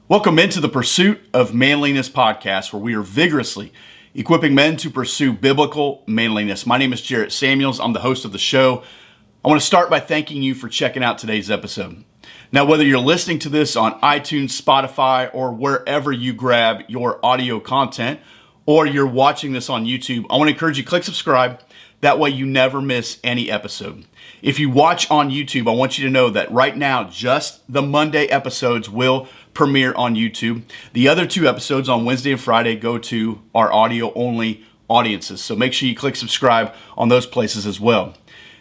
Welcome into the Pursuit of Manliness podcast, where we are vigorously equipping men to pursue biblical manliness. My name is Jarrett Samuels. I'm the host of the show. I want to start by thanking you for checking out today's episode. Now, whether you're listening to this on iTunes, Spotify, or wherever you grab your audio content, or you're watching this on YouTube, I want to encourage you to click subscribe. That way you never miss any episode. If you watch on YouTube, I want you to know that right now, just the Monday episodes will premiere on YouTube. The other two episodes on Wednesday and Friday go to our audio-only audiences. So make sure you click subscribe on those places as well.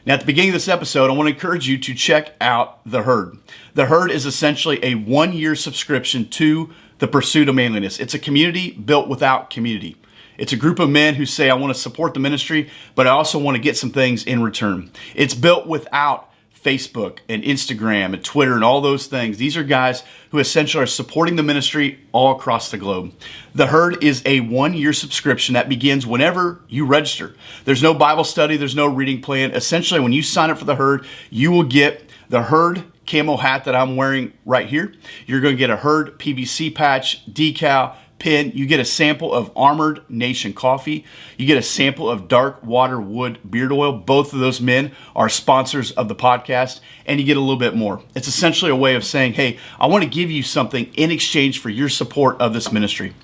Now, at the beginning of this episode, I want to encourage you to check out The Herd. The Herd is essentially a one-year subscription to the Pursuit of Manliness. It's a community built without community. It's a group of men who say, I want to support the ministry, but I also want to get some things in return. It's built without Facebook and Instagram and Twitter and all those things. These are guys who essentially are supporting the ministry all across the globe. The Herd is a one-year subscription that begins whenever you register. There's no Bible study. There's no reading plan. Essentially, when you sign up for the Herd, you will get the Herd camo hat that I'm wearing right here. You're going to get a Herd PVC patch, decal, pin. You get a sample of Armored Nation coffee. You get a sample of Dark Water Wood beard oil. Both of those men are sponsors of the podcast, and you get a little bit more. It's essentially a way of saying, hey, I want to give you something in exchange for your support of this ministry.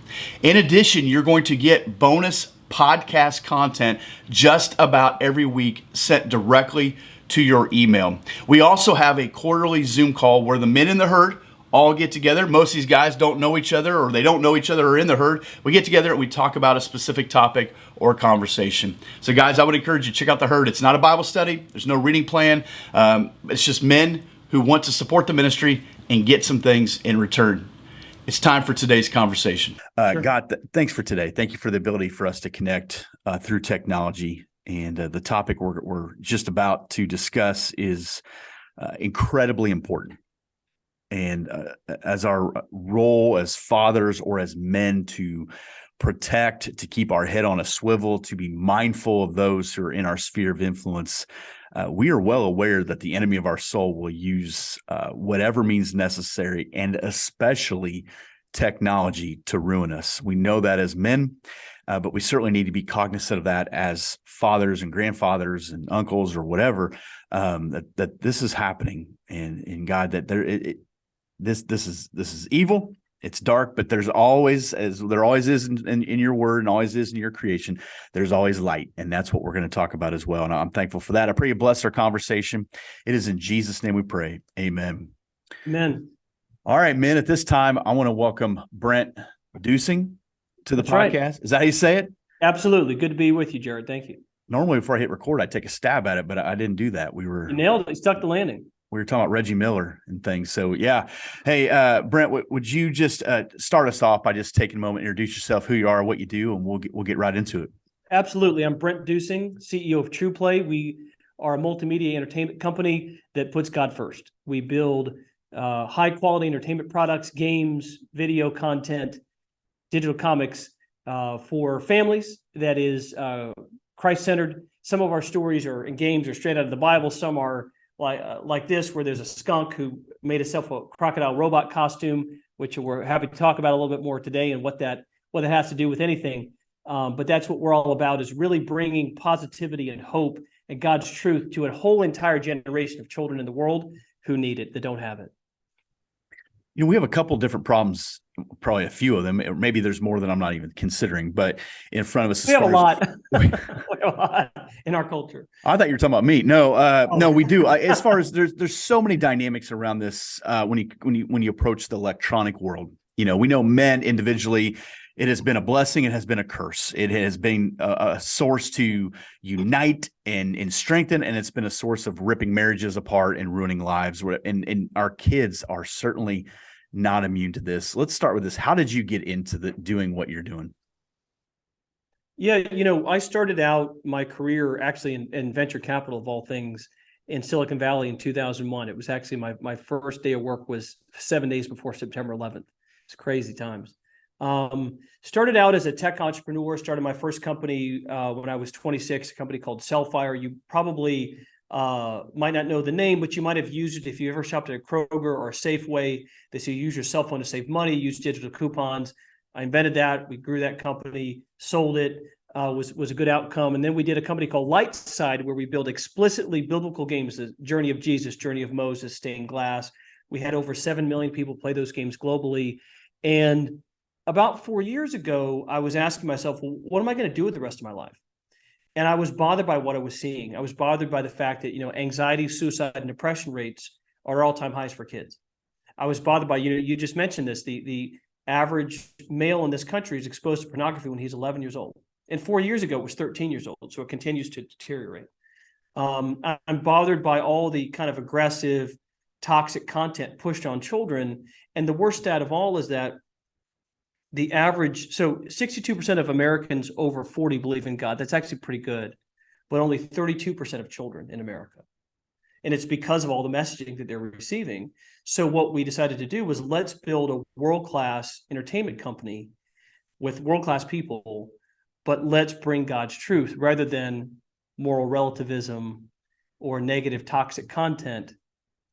In addition, you're going to get bonus podcast content just about every week sent directly to your email. We also have a quarterly Zoom call where the men in the Herd all get together. Most of these guys don't know each other, or they don't know each other or in the Herd. We get together and we talk about a specific topic or conversation. So guys, I would encourage you to check out the Herd. It's not a Bible study. There's no reading plan. It's just men who want to support the ministry and get some things in return. It's time for today's conversation. Sure. God, thanks for today. Thank you for the ability for us to connect through technology. And the topic we're just about to discuss is incredibly important. And as our role as fathers or as men to protect, to keep our head on a swivel, to be mindful of those who are in our sphere of influence, we are well aware that the enemy of our soul will use whatever means necessary, and especially technology, to ruin us. We know that as men, but we certainly need to be cognizant of that as fathers and grandfathers and uncles or whatever, that this is happening. And God, that this is evil. It's dark, but there's always, as there always is in your word and always is in your creation, there's always light. And that's what we're going to talk about as well. And I'm thankful for that. I pray you bless our conversation. It is in Jesus' name we pray. Amen. Amen. All right, men, at this time, I want to welcome Brent Dusing to the That's podcast. right. Is that how you say it? Absolutely. Good to be with you, Jared. Thank you. Normally, before I hit record, I take a stab at it, but I didn't do that. You nailed it. You stuck the landing. We were talking about Reggie Miller and things. So, yeah. Hey, Brent, would you just start us off by just taking a moment, introduce yourself, who you are, what you do, and we'll get right into it. Absolutely. I'm Brent Dusing, CEO of TruPlay. We are a multimedia entertainment company that puts God first. We build high-quality entertainment products, games, video content, digital comics for families that is Christ-centered. Some of our stories and games are straight out of the Bible. Some are like this, where there's a skunk who made himself a crocodile robot costume, which we're happy to talk about a little bit more today, and what that has to do with anything. But that's what we're all about, is really bringing positivity and hope and God's truth to a whole entire generation of children in the world who need it, that don't have it. You know, we have a couple different problems, probably a few of them, or maybe there's more than I'm not even considering, but in front of us. We have a lot. We have a lot in our culture. I thought you were talking about me. No, no, we do. As far as there's so many dynamics around this when you approach the electronic world. You know, we know men individually, it has been a blessing. It has been a curse. It has been a source to unite and strengthen, and it's been a source of ripping marriages apart and ruining lives. And our kids are certainly not immune to this. Let's start with this. How did you get into doing what you're doing? Yeah, I started out my career actually in venture capital, of all things, in Silicon Valley in 2001. It was actually my first day of work was 7 days before September 11th. It's crazy times. Started out as a tech entrepreneur, started my first company when I was 26, a company called Cellfire. You probably might not know the name, but you might have used it if you ever shopped at a Kroger or a Safeway. They say use your cell phone to save money, use digital coupons. I invented that. We grew that company, sold it, was a good outcome. And then we did a company called Lightside, where we build explicitly biblical games, the Journey of Jesus, Journey of Moses, Stained Glass. We had over 7 million people play those games globally. And about 4 years ago, I was asking myself, well, what am I going to do with the rest of my life? And I was bothered by what I was seeing. I was bothered by the fact that, anxiety, suicide, and depression rates are all-time highs for kids. I was bothered by, you just mentioned this, the average male in this country is exposed to pornography when he's 11 years old. And 4 years ago, it was 13 years old. So it continues to deteriorate. I'm bothered by all the kind of aggressive, toxic content pushed on children. And the worst stat of all is that the average, so 62% of Americans over 40 believe in God. That's actually pretty good, but only 32% of children in America. And it's because of all the messaging that they're receiving. So what we decided to do was let's build a world-class entertainment company with world-class people, but let's bring God's truth rather than moral relativism or negative toxic content.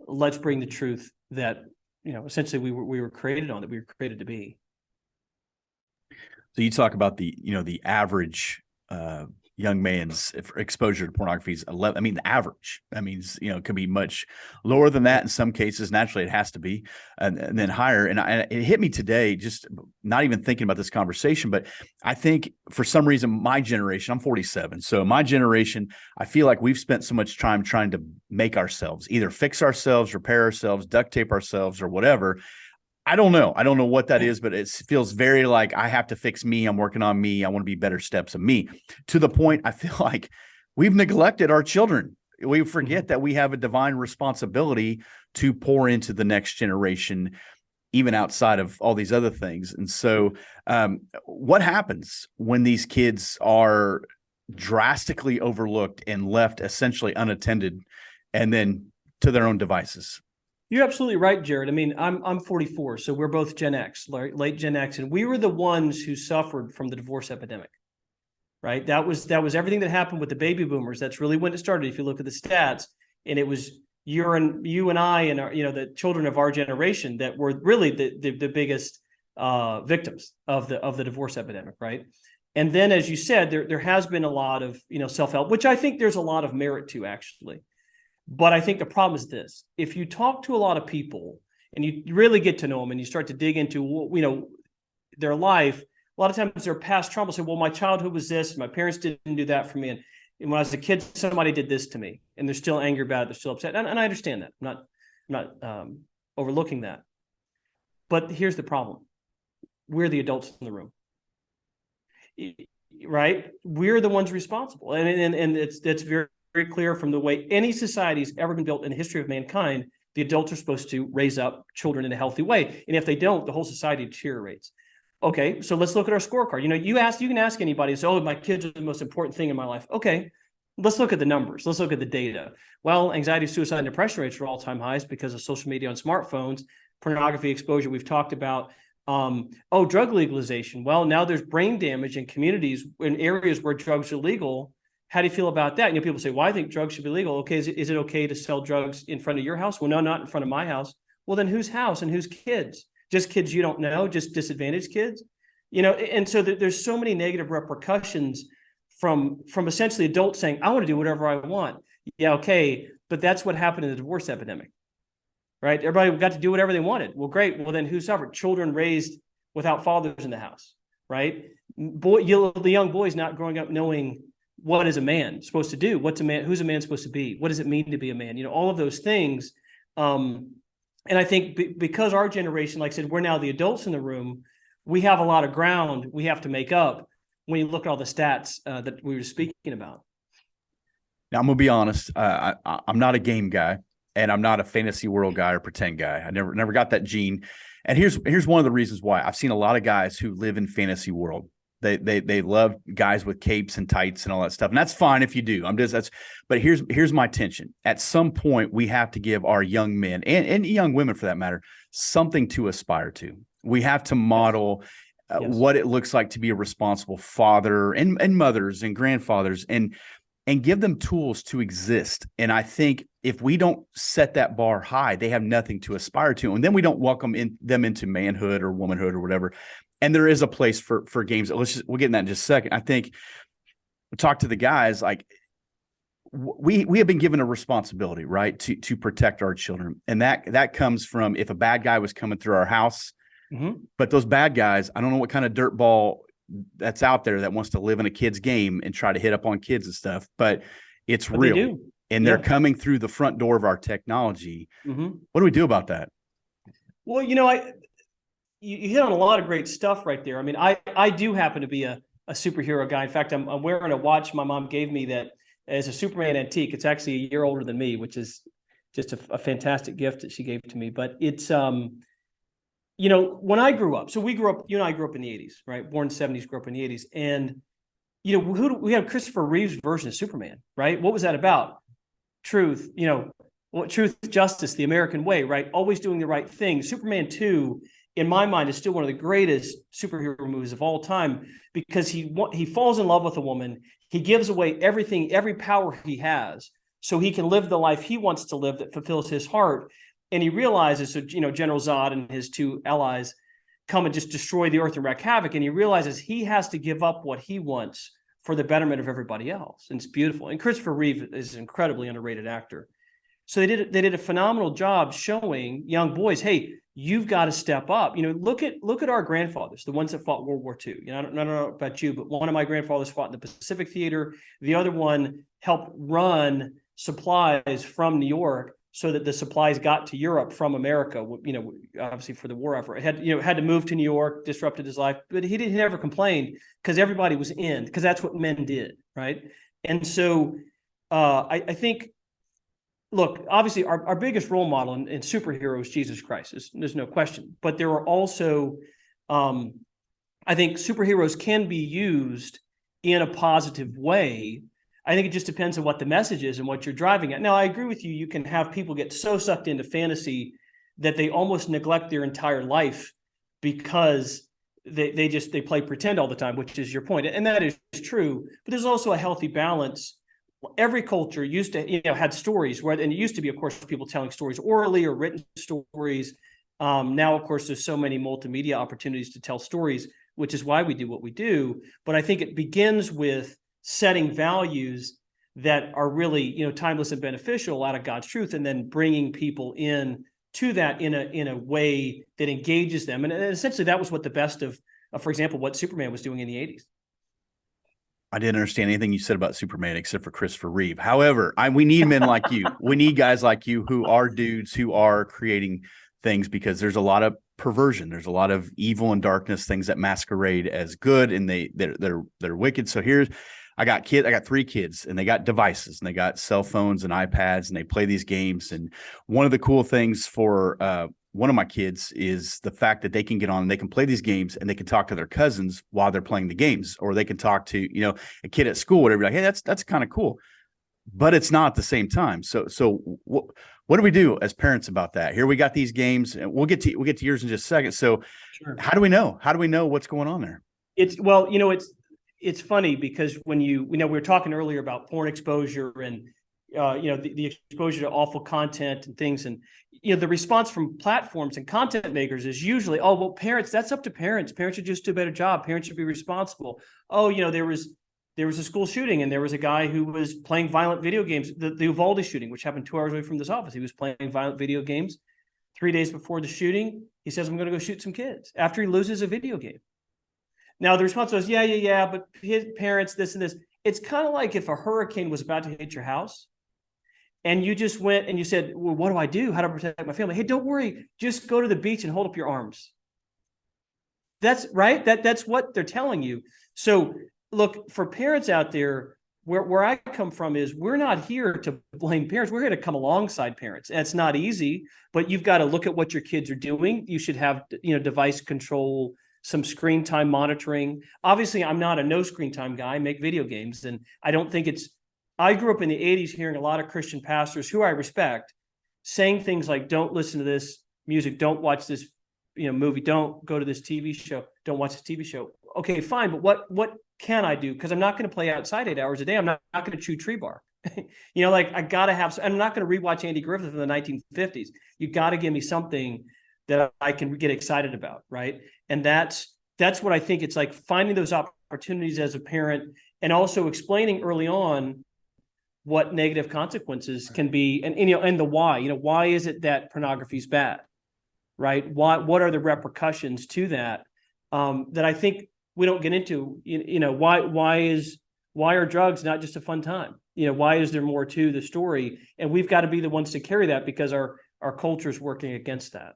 Let's bring the truth that, essentially we were created on, that we were created to be. So you talk about the average young man's exposure to pornography is 11. I mean, the average. That means, it could be much lower than that in some cases. Naturally, it has to be, and then higher. And it hit me today, just not even thinking about this conversation, but I think for some reason, my generation, I'm 47. So my generation, I feel like we've spent so much time trying to make ourselves, either fix ourselves, repair ourselves, duct tape ourselves, or whatever. I don't know what that is, but it feels very like I have to fix me. I'm working on me. I want to be better steps of me, to the point I feel like we've neglected our children. We forget that we have a divine responsibility to pour into the next generation, even outside of all these other things. And so what happens when these kids are drastically overlooked and left essentially unattended and then to their own devices? You're absolutely right, Jared. I mean, I'm 44, so we're both Gen X, late Gen X, and we were the ones who suffered from the divorce epidemic, right? That was everything that happened with the baby boomers. That's really when it started. If you look at the stats, and it was you and I and our, the children of our generation that were really the biggest victims of the divorce epidemic, right? And then, as you said, there has been a lot of self-help, which I think there's a lot of merit to, actually. But I think the problem is this: if you talk to a lot of people and you really get to know them and you start to dig into their life, a lot of times their past trauma say, well, my childhood was this, my parents didn't do that for me, and when I was a kid, somebody did this to me, and they're still angry about it, they're still upset, and I understand that. I'm not overlooking that. But here's the problem: we're the adults in the room, right? We're the ones responsible, and it's very clear from the way any society has ever been built in the history of mankind. The adults are supposed to raise up children in a healthy way. And if they don't, the whole society deteriorates. Okay, so let's look at our scorecard. You can ask anybody, so, my kids are the most important thing in my life. Okay, let's look at the numbers. Let's look at the data. Well, anxiety, suicide, and depression rates are all-time highs because of social media on smartphones, pornography exposure we've talked about. Drug legalization. Well, now there's brain damage in communities, in areas where drugs are legal. How do you feel about that? People say, well, I think drugs should be legal. Okay, is it okay to sell drugs in front of your house? Well, no, not in front of my house. Well, then whose house and whose kids? Just kids you don't know, just disadvantaged kids? And so there's so many negative repercussions from essentially adults saying, I want to do whatever I want. Yeah, okay, but that's what happened in the divorce epidemic, right? Everybody got to do whatever they wanted. Well, great. Well, then who suffered? Children raised without fathers in the house, right? The young boys not growing up knowing what is a man supposed to do? What's a man? Who's a man supposed to be? What does it mean to be a man? All of those things. And I think because our generation, like I said, we're now the adults in the room, we have a lot of ground we have to make up when you look at all the stats that we were speaking about. Now, I'm going to be honest. I'm not a game guy, and I'm not a fantasy world guy or pretend guy. I never got that gene. And here's one of the reasons why. I've seen a lot of guys who live in fantasy world. They love guys with capes and tights and all that stuff. And that's fine if you do. But here's my tension. At some point, we have to give our young men and young women, for that matter, something to aspire to. We have to model what it looks like to be a responsible father and mothers and grandfathers. And and give them tools to exist. And I think if we don't set that bar high, they have nothing to aspire to. And then we don't welcome them into manhood or womanhood or whatever. And there is a place for games. We'll get in that in just a second. I think we'll talk to the guys, like we have been given a responsibility, right, to protect our children. And that comes from if a bad guy was coming through our house, but those bad guys, I don't know what kind of dirtball that's out there that wants to live in a kid's game and try to hit up on kids and stuff, but it's real. And they're coming through the front door of our technology. What do we do about that? Well, you hit on a lot of great stuff right there. I mean, I do happen to be a superhero guy. In fact, I'm wearing a watch my mom gave me that is a Superman antique. It's actually a year older than me, which is just a fantastic gift that she gave to me. But it's, when I grew up, so you and I grew up in the 80s, right? Born in the 70s, grew up in the 80s. And, we have Christopher Reeve's version of Superman, right? What was that about? Truth, truth, justice, the American way, right? Always doing the right thing. Superman 2, in my mind, is still one of the greatest superhero movies of all time because he falls in love with a woman. He gives away everything, every power he has, so he can live the life he wants to live that fulfills his heart. And he realizes, General Zod and his two allies come and just destroy the earth and wreak havoc. And he realizes he has to give up what he wants for the betterment of everybody else. And it's beautiful. And Christopher Reeve is an incredibly underrated actor. So they did a phenomenal job showing young boys, hey, you've got to step up. Look at our grandfathers, the ones that fought World War II. I don't know about you, but one of my grandfathers fought in the Pacific Theater. The other one helped run supplies from New York so that the supplies got to Europe from America. Obviously for the war effort, had to move to New York, disrupted his life, but he never complained because everybody was in, because that's what men did, right? And so I think. Look, obviously, our biggest role model in superhero is Jesus Christ. There's no question. But there are also, I think, superheroes can be used in a positive way. I think it just depends on what the message is and what you're driving at. Now, I agree with you. You can have people get so sucked into fantasy that they almost neglect their entire life because they play pretend all the time, which is your point. And that is true. But there's also a healthy balance. Every culture used to, had stories and it used to be, of course, people telling stories orally or written stories. Now, of course, there's so many multimedia opportunities to tell stories, which is why we do what we do. But I think it begins with setting values that are really, timeless and beneficial out of God's truth, and then bringing people in to that in a way that engages them. And essentially, that was what the best of, for example, what Superman was doing in the 80s. I didn't understand anything you said about Superman except for Christopher Reeve. However, we need men like you. We need guys like you who are dudes who are creating things, because there's a lot of perversion. There's a lot of evil and darkness, things that masquerade as good, and they're wicked. So I got 3 kids, and they got devices, and they got cell phones and iPads, and they play these games. And one of the cool things for one of my kids is the fact that they can get on and they can play these games, and they can talk to their cousins while they're playing the games, or they can talk to, a kid at school, whatever. Like, hey, that's kind of cool, but it's not at the same time. So what do we do as parents about that? Here we got these games, and we'll get to yours in just a second. So sure. How do we know what's going on there? It's funny because when we were talking earlier about porn exposure and the exposure to awful content and things, and the response from platforms and content makers is usually, oh, well, parents, that's up to parents. Parents should just do a better job. Parents should be responsible. Oh, there was a school shooting, and there was a guy who was playing violent video games. The Uvalde shooting, which happened 2 hours away from this office, he was playing violent video games. 3 days before the shooting, he says, I'm going to go shoot some kids, after he loses a video game. Now, the response was, yeah, but his parents, this and this. It's kind of like if a hurricane was about to hit your house, and you just went and you said, well, what do I do? How do I protect my family? Hey, don't worry. Just go to the beach and hold up your arms. That's right. That's what they're telling you. So look, for parents out there, where I come from is we're not here to blame parents. We're here to come alongside parents. And it's not easy, but you've got to look at what your kids are doing. You should have, device control, some screen time monitoring. Obviously, I'm not a no screen time guy. I make video games, and I grew up in the 80s hearing a lot of Christian pastors who I respect saying things like, don't listen to this music, don't watch this movie, don't go to this TV show, don't watch this TV show. okay, fine, but what can I do? Because I'm not going to play outside 8 hours a day. I'm not going to chew tree bark. Like I got to have, I'm not going to rewatch Andy Griffith in the 1950s. You got to give me something that I can get excited about, right? And that's what I think. It's like finding those opportunities as a parent and also explaining early on what negative consequences can be and the why. Why is it that pornography is bad, right? What are the repercussions to that that I think we don't get into? Why are drugs not just a fun time? Why is there more to the story? And we've got to be the ones to carry that because our culture is working against that.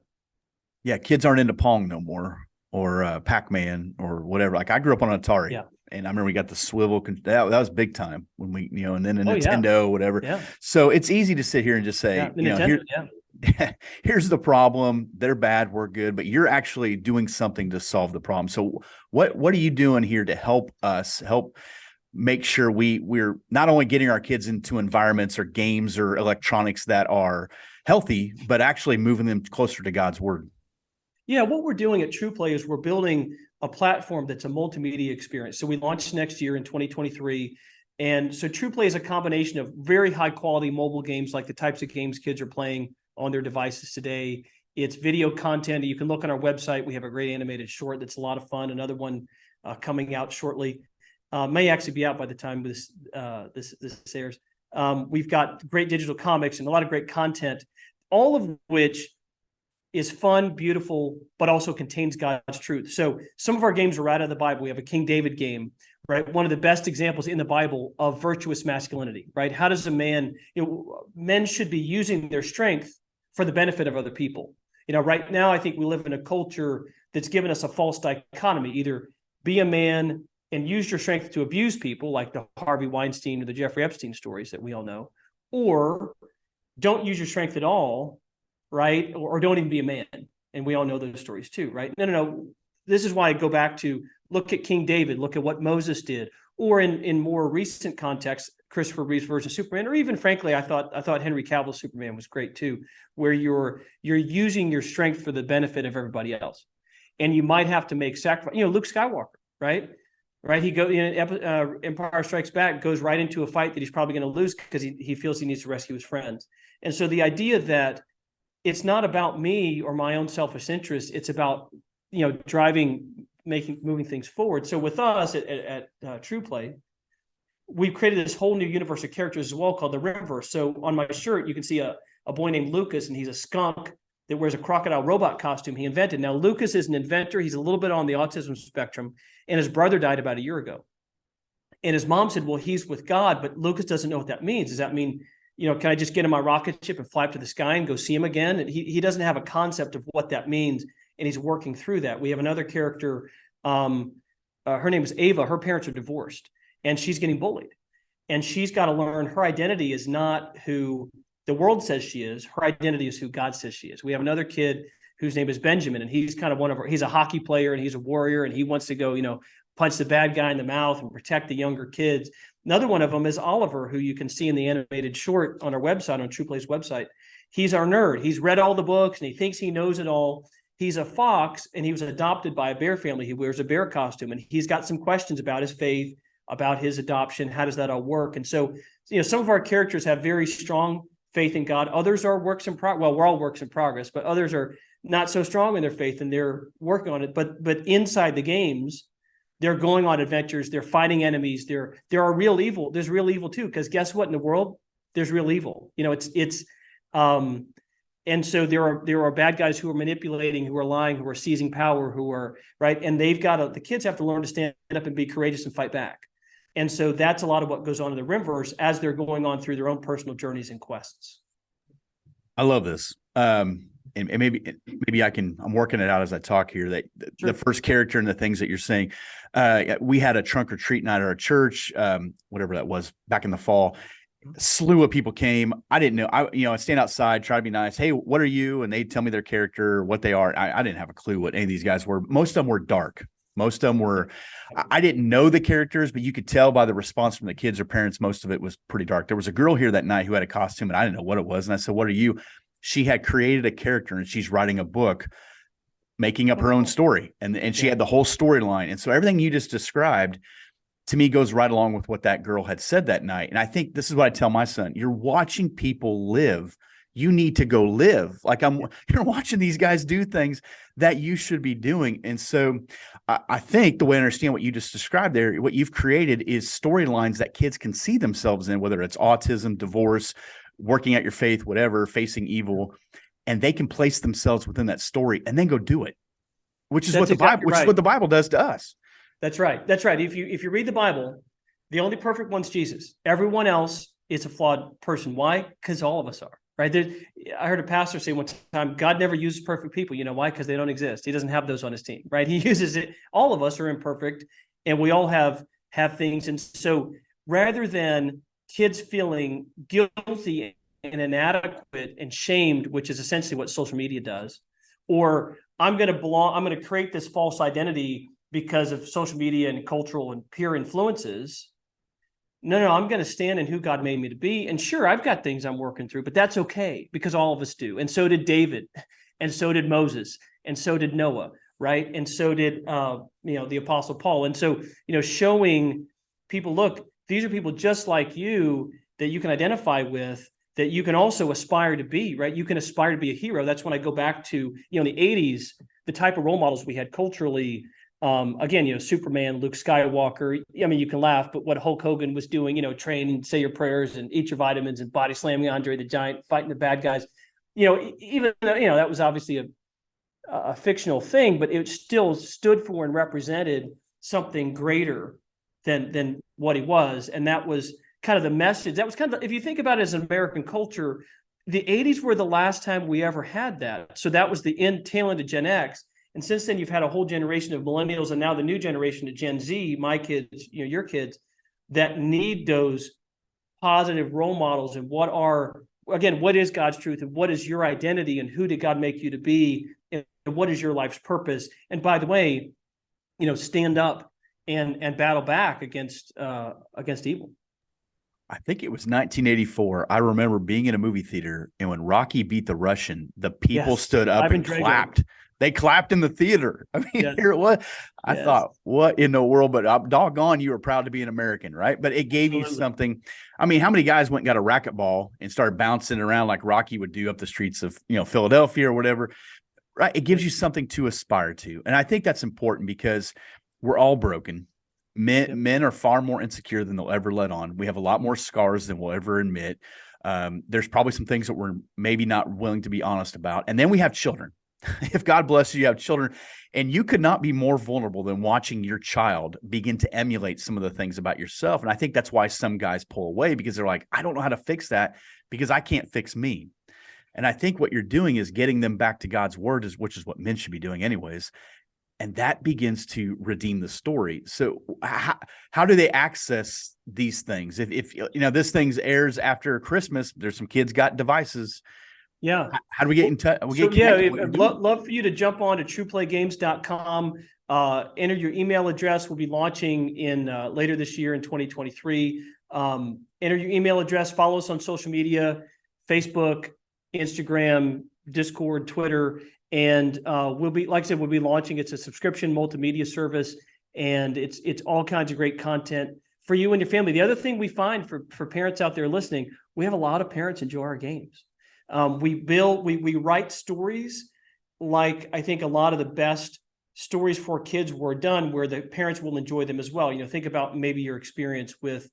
Yeah, kids aren't into Pong no more or Pac-Man or whatever. Like I grew up on an Atari. Yeah. And I remember we got the swivel. That was big time when we, and then a Nintendo, whatever. Yeah. So it's easy to sit here and just say, here's the problem. They're bad. We're good. But you're actually doing something to solve the problem. So what are you doing here to help us make sure we're not only getting our kids into environments or games or electronics that are healthy, but actually moving them closer to God's word? Yeah, what we're doing at TruPlay is we're building a platform that's a multimedia experience. So we launched next year in 2023. And so TruPlay is a combination of very high quality mobile games, like the types of games kids are playing on their devices today. It's video content. You can look on our website. We have a great animated short that's a lot of fun. Another one coming out shortly. May actually be out by the time this airs. We've got great digital comics and a lot of great content, all of which is fun, beautiful, but also contains God's truth. So some of our games are right out of the Bible. We have a King David game, right? One of the best examples in the Bible of virtuous masculinity, right? How does a man, men should be using their strength for the benefit of other people. Right now, I think we live in a culture that's given us a false dichotomy. Either be a man and use your strength to abuse people, like the Harvey Weinstein or the Jeffrey Epstein stories that we all know, or don't use your strength at all, right? Or don't even be a man. And we all know those stories too, right? No. This is why I go back to look at King David, look at what Moses did, or in more recent context, Christopher Reeve's version of Superman, or even frankly, I thought Henry Cavill's Superman was great too, where you're using your strength for the benefit of everybody else. And you might have to make sacrifice. Luke Skywalker, right? He goes Empire Strikes Back, goes right into a fight that he's probably going to lose because he feels he needs to rescue his friends. And so the idea that it's not about me or my own selfish interest. It's about, moving things forward. So with us at TruPlay, we've created this whole new universe of characters as well called the Rimverse. So on my shirt, you can see a boy named Lucas, and he's a skunk that wears a crocodile robot costume he invented. Now, Lucas is an inventor. He's a little bit on the autism spectrum, and his brother died about a year ago. And his mom said, well, he's with God, but Lucas doesn't know what that means. Does that mean, can I just get in my rocket ship and fly up to the sky and go see him again? And he doesn't have a concept of what that means, and he's working through that. We have another character, her name is Ava. Her parents are divorced, and she's getting bullied. And she's got to learn her identity is not who the world says she is. Her identity is who God says she is. We have another kid whose name is Benjamin, and he's kind of he's a hockey player, and he's a warrior, and he wants to go, punch the bad guy in the mouth and protect the younger kids. Another one of them is Oliver, who you can see in the animated short on our website, on TruPlay's website. He's our nerd. He's read all the books, and he thinks he knows it all. He's a fox, and he was adopted by a bear family. He wears a bear costume, and he's got some questions about his faith, about his adoption. How does that all work? And so, some of our characters have very strong faith in God. Others are works in progress. Well, we're all works in progress, but others are not so strong in their faith, and they're working on it. But inside the games, they're going on adventures. They're fighting enemies. There are real evil. There's real evil too, because guess what? In the world, there's real evil. And so there are bad guys who are manipulating, who are lying, who are seizing power, who are right. And the kids have to learn to stand up and be courageous and fight back. And so that's a lot of what goes on in the Rimverse as they're going on through their own personal journeys and quests. I love this. And maybe I'm working it out as I talk here, that Sure. The first character and the things that you're saying. We had a trunk or treat night at our church, whatever that was, back in the fall. A slew of people came. I didn't know. I stand outside, try to be nice. Hey, what are you? And they'd tell me their character, what they are. I didn't have a clue what any of these guys were. Most of them were dark. Most of them were, I didn't know the characters, but you could tell by the response from the kids or parents, most of it was pretty dark. There was a girl here that night who had a costume, and I didn't know what it was. And I said, what are you? She had created a character, and she's writing a book making up her own story. And she had the whole storyline. And so everything you just described to me goes right along with what that girl had said that night. And I think this is what I tell my son. You're watching people live. You need to go live. Like you're watching these guys do things that you should be doing. And so I think the way I understand what you just described there, what you've created is storylines that kids can see themselves in, whether it's autism, divorce, working at your faith, whatever, facing evil, and they can place themselves within that story and then go do it, which is what the Bible does to us. That's right. That's right. If you read the Bible, the only perfect one's Jesus. Everyone else is a flawed person. Why? Because all of us are. Right. I heard a pastor say one time, God never uses perfect people. You know why? Because they don't exist. He doesn't have those on his team. Right. He uses it. All of us are imperfect and we all have things. And so rather than kids feeling guilty and inadequate and shamed, which is essentially what social media does, or I'm going to create this false identity because of social media and cultural and peer influences. No, I'm going to stand in who God made me to be. And sure, I've got things I'm working through, but that's okay because all of us do. And so did David, and so did Moses, and so did Noah, right? And so did the Apostle Paul. And so, showing people, look, these are people just like you that you can identify with, that you can also aspire to be, right? You can aspire to be a hero. That's when I go back to, in the 80s, the type of role models we had culturally. Again, Superman, Luke Skywalker. I mean, you can laugh, but what Hulk Hogan was doing, train and say your prayers and eat your vitamins and body slamming Andre the Giant, fighting the bad guys. Even though, that was obviously a fictional thing, but it still stood for and represented something greater than what he was. And that was kind of the message. That was kind of, if you think about it as an American culture, the 80s were the last time we ever had that. So that was the tail end of Gen X. And since then, you've had a whole generation of millennials and now the new generation of Gen Z, my kids, your kids, that need those positive role models. And what is God's truth and what is your identity and who did God make you to be and what is your life's purpose? And by the way, stand up and battle back against evil. I think it was 1984. I remember being in a movie theater, and when Rocky beat the Russian, the people stood up and clapped. They clapped in the theater. I mean, here it was. I thought, what in the world? But doggone, you were proud to be an American, right? But it gave you something. I mean, how many guys went and got a racquetball and started bouncing around like Rocky would do up the streets of, Philadelphia or whatever, right? It gives you something to aspire to. And I think that's important because we're all broken. Men are far more insecure than they'll ever let on. We have a lot more scars than we'll ever admit. There's probably some things that we're maybe not willing to be honest about. And then we have children. If God bless you, you have children, and you could not be more vulnerable than watching your child begin to emulate some of the things about yourself. And I think that's why some guys pull away, because they're like, I don't know how to fix that because I can't fix me. And I think what you're doing is getting them back to God's word, which is what men should be doing anyways. And that begins to redeem the story. So how do they access these things? If this thing airs after Christmas, there's some kids got devices. Yeah. How do we get in touch? I'd love for you to jump on to TruPlayGames.com. Enter your email address. We'll be launching in later this year in 2023. Enter your email address. Follow us on social media, Facebook, Instagram, Discord, Twitter. And we'll be launching. It's a subscription multimedia service, and it's all kinds of great content for you and your family. The other thing we find for parents out there listening, we have a lot of parents enjoy our games. We write stories like I think a lot of the best stories for kids were done where the parents will enjoy them as well. Think about maybe your experience with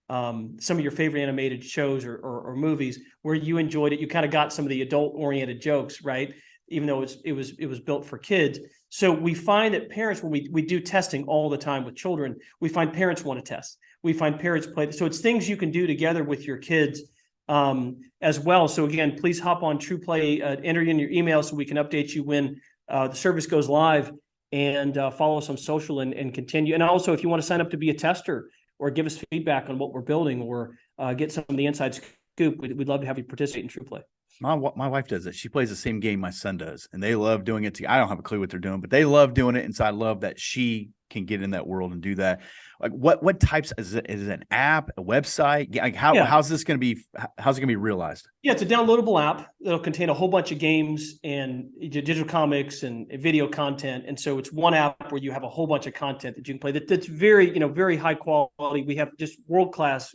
some of your favorite animated shows or movies where you enjoyed it. You kind of got some of the adult oriented jokes, right? Even though it was built for kids. So we find that parents, when we do testing all the time with children, we find parents want to test. We find parents play. So it's things you can do together with your kids as well. So again, please hop on TruPlay, enter in your email so we can update you when the service goes live, and follow us on social and continue. And also, if you want to sign up to be a tester or give us feedback on what we're building or get some of the inside scoop, we'd love to have you participate in TruPlay. My wife does it. She plays the same game my son does, and they love doing it. I don't have a clue what they're doing, but they love doing it. And so I love that she can get in that world and do that. Like what types is it? Is it an app, a website? Like how's this going to be? How's it going to be realized? Yeah, it's a downloadable app that'll contain a whole bunch of games and digital comics and video content. And so it's one app where you have a whole bunch of content that you can play. That's very, very high quality. We have just world-class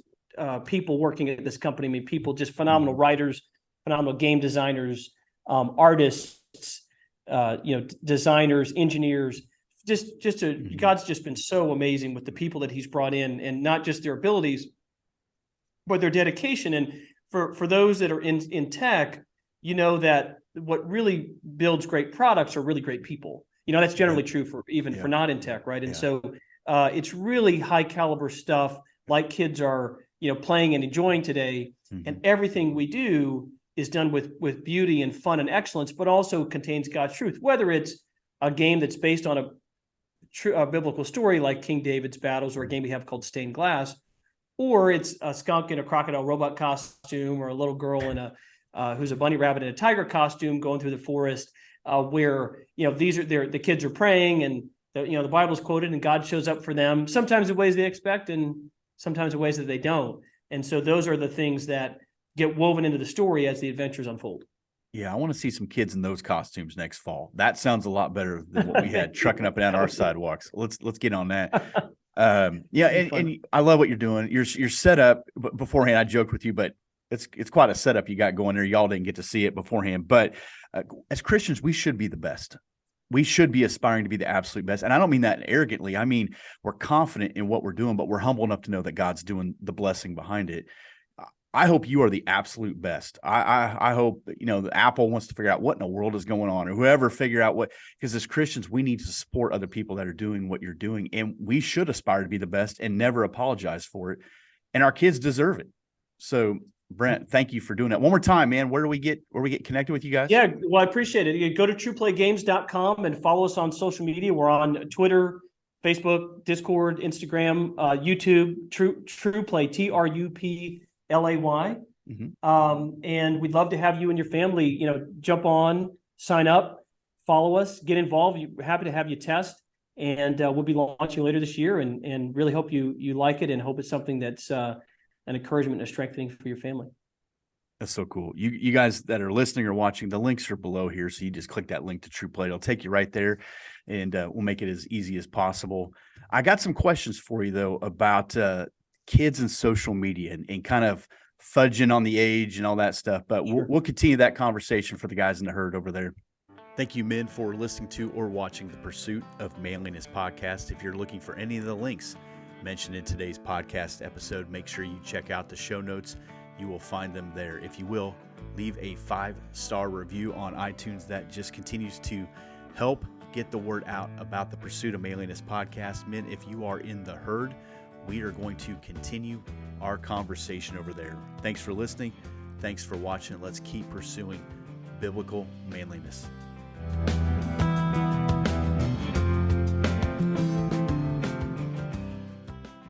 people working at this company. I mean, people, just phenomenal writers, phenomenal game designers, artists, designers, engineers. God's just been so amazing with the people that he's brought in, and not just their abilities, but their dedication. And for those that are in tech, that what really builds great products are really great people. That's generally true for not in tech, right? And so it's really high caliber stuff, like kids are, playing and enjoying today. And everything we do is done with beauty and fun and excellence, but also contains God's truth. Whether it's a game that's based on a biblical story like King David's battles, or a game we have called Stained Glass, or it's a skunk in a crocodile robot costume, or a little girl in who's a bunny rabbit in a tiger costume going through the forest, where the kids are praying, and the Bible's quoted, and God shows up for them, sometimes in ways they expect, and sometimes in ways that they don't. And so those are the things that get woven into the story as the adventures unfold. Yeah, I want to see some kids in those costumes next fall. That sounds a lot better than what we had trucking up and down our sidewalks. Let's get on that. And I love what you're doing. You're set up beforehand. I joked with you, but it's quite a setup you got going there. Y'all didn't get to see it beforehand, but as Christians, we should be the best. We should be aspiring to be the absolute best. And I don't mean that arrogantly. I mean, we're confident in what we're doing, but we're humble enough to know that God's doing the blessing behind it. I hope you are the absolute best. I hope the Apple wants to figure out what in the world is going on, or whoever figure out what, because as Christians, we need to support other people that are doing what you're doing, and we should aspire to be the best and never apologize for it. And our kids deserve it. So Brent, thank you for doing that. One more time, man. Where do we get connected with you guys? Yeah, well, I appreciate it. You go to TruPlayGames.com and follow us on social media. We're on Twitter, Facebook, Discord, Instagram, YouTube, TruPlay, TruPlay. And we'd love to have you and your family, jump on, sign up, follow us, get involved. We're happy to have you test, and we'll be launching later this year, and really hope you like it, and hope it's something that's an encouragement and a strengthening for your family. That's so cool. You guys that are listening or watching, the links are below here. So you just click that link to TruPlay. It'll take you right there, and we'll make it as easy as possible. I got some questions for you, though, about kids and social media and kind of fudging on the age and all that stuff. But Sure. we'll continue that conversation for the guys in the herd over there. Thank you, men, for listening to or watching the Pursuit of Manliness podcast. If you're looking for any of the links mentioned in today's podcast episode, make sure you check out the show notes. You will find them there. If you will, leave a 5-star review on iTunes. That just continues to help get the word out about the Pursuit of Manliness podcast. Men, if you are in the herd, we are going to continue our conversation over there. Thanks for listening. Thanks for watching. Let's keep pursuing biblical manliness.